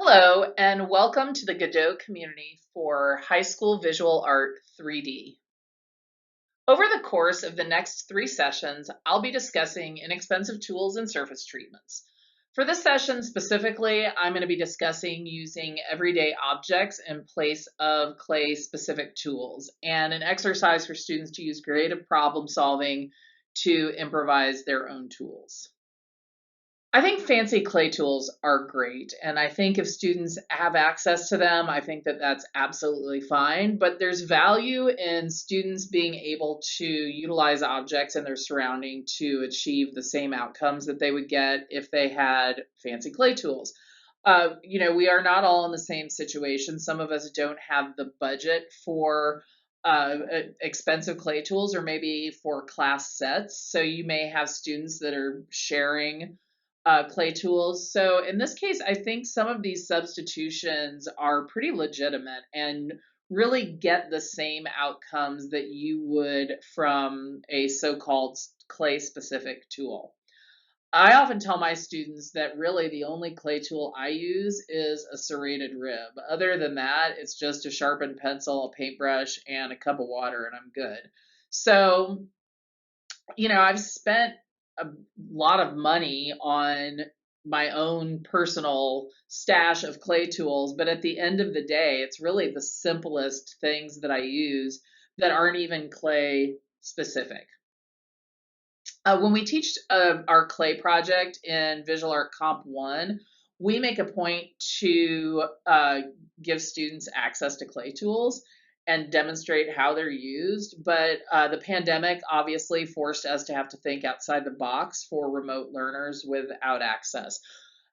Hello, and welcome to the Godot community for High School Visual Art 3D. Over the course of the next 3 sessions, I'll be discussing inexpensive tools and surface treatments. For this session specifically, I'm going to be discussing using everyday objects in place of clay-specific tools and an exercise for students to use creative problem solving to improvise their own tools. I think fancy clay tools are great. And I think if students have access to them, I think that that's absolutely fine. But there's value in students being able to utilize objects in their surrounding to achieve the same outcomes that they would get if they had fancy clay tools. We are not all in the same situation. Some of us don't have the budget for expensive clay tools or maybe for class sets. So you may have students that are sharing clay tools. So in this case, I think some of these substitutions are pretty legitimate and really get the same outcomes that you would from a so-called clay specific tool. I often tell my students that really the only clay tool I use is a serrated rib. Other than that, it's just a sharpened pencil, a paintbrush, and a cup of water, and I'm good. So I've spent a lot of money on my own personal stash of clay tools, but at the end of the day, it's really the simplest things that I use that aren't even clay specific. When we teach our clay project in Visual Art Comp 1, we make a point to give students access to clay tools and demonstrate how they're used. But the pandemic obviously forced us to have to think outside the box for remote learners without access.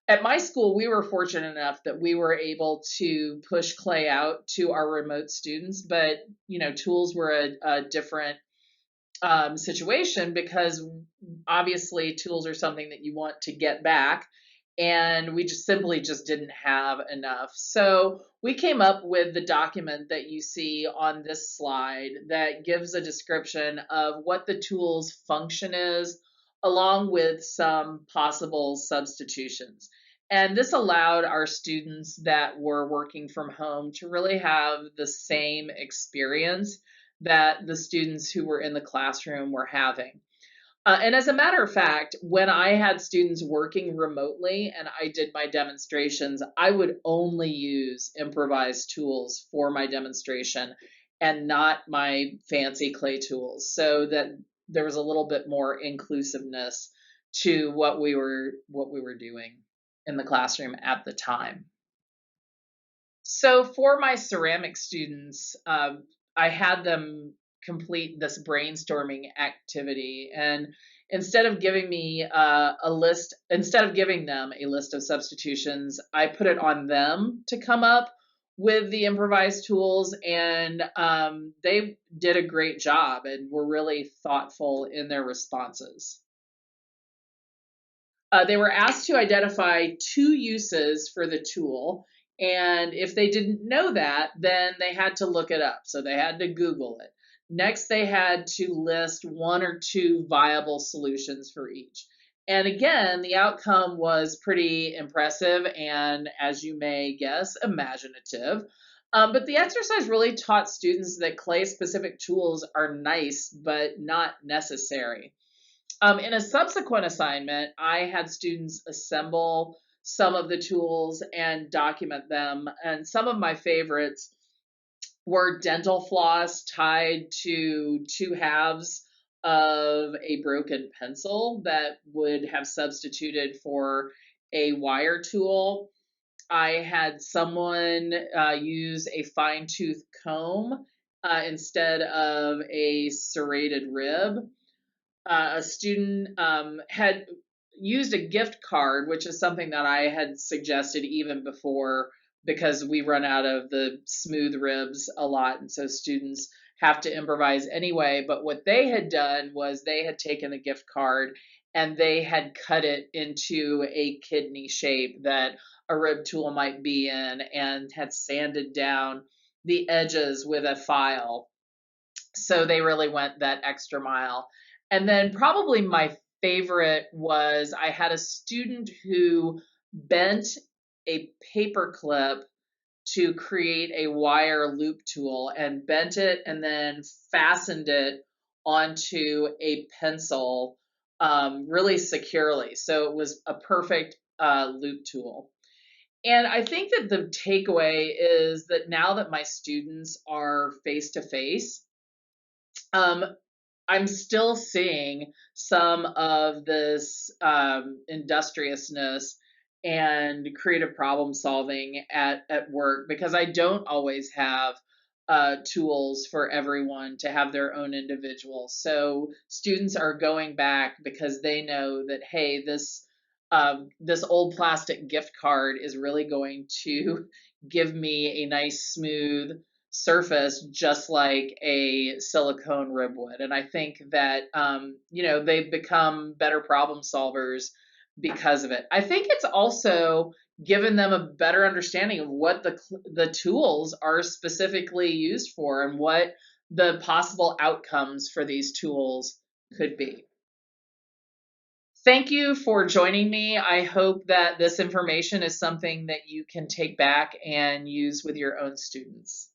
At my school, we were fortunate enough that we were able to push clay out to our remote students, but tools were a different situation because obviously tools are something that you want to get back, and we just simply just didn't have enough. So we came up with the document that you see on this slide that gives a description of what the tool's function is, along with some possible substitutions. And this allowed our students that were working from home to really have the same experience that the students who were in the classroom were having. And as a matter of fact, when I had students working remotely and I did my demonstrations, I would only use improvised tools for my demonstration and not my fancy clay tools, so that there was a little bit more inclusiveness to what we were doing in the classroom at the time. So for my ceramic students, I had them complete this brainstorming activity, and instead of giving them a list of substitutions, I put it on them to come up with the improvised tools, and they did a great job and were really thoughtful in their responses. They were asked to identify two uses for the tool. And if they didn't know that, then they had to look it up. So they had to Google it. Next, they had to list one or two viable solutions for each. And again, the outcome was pretty impressive and, as you may guess, imaginative. But the exercise really taught students that clay specific tools are nice, but not necessary. In a subsequent assignment, I had students assemble some of the tools and document them. And some of my favorites were dental floss tied to two halves of a broken pencil that would have substituted for a wire tool. I had someone use a fine tooth comb instead of a serrated rib. A student had used a gift card, which is something that I had suggested even before because we run out of the smooth ribs a lot. And so students have to improvise anyway. But what they had done was they had taken the gift card and they had cut it into a kidney shape that a rib tool might be in and had sanded down the edges with a file. So they really went that extra mile. And then probably my favorite was I had a student who bent a paper clip to create a wire loop tool and bent it and then fastened it onto a pencil really securely. So it was a perfect loop tool. And I think that the takeaway is that now that my students are face to face, I'm still seeing some of this industriousness and creative problem solving at work because I don't always have tools for everyone to have their own individual. So students are going back because they know that, hey, this old plastic gift card is really going to give me a nice smooth surface just like a silicone rib would. And I think that, they've become better problem solvers because of it. I think it's also given them a better understanding of what the tools are specifically used for and what the possible outcomes for these tools could be. Thank you for joining me. I hope that this information is something that you can take back and use with your own students.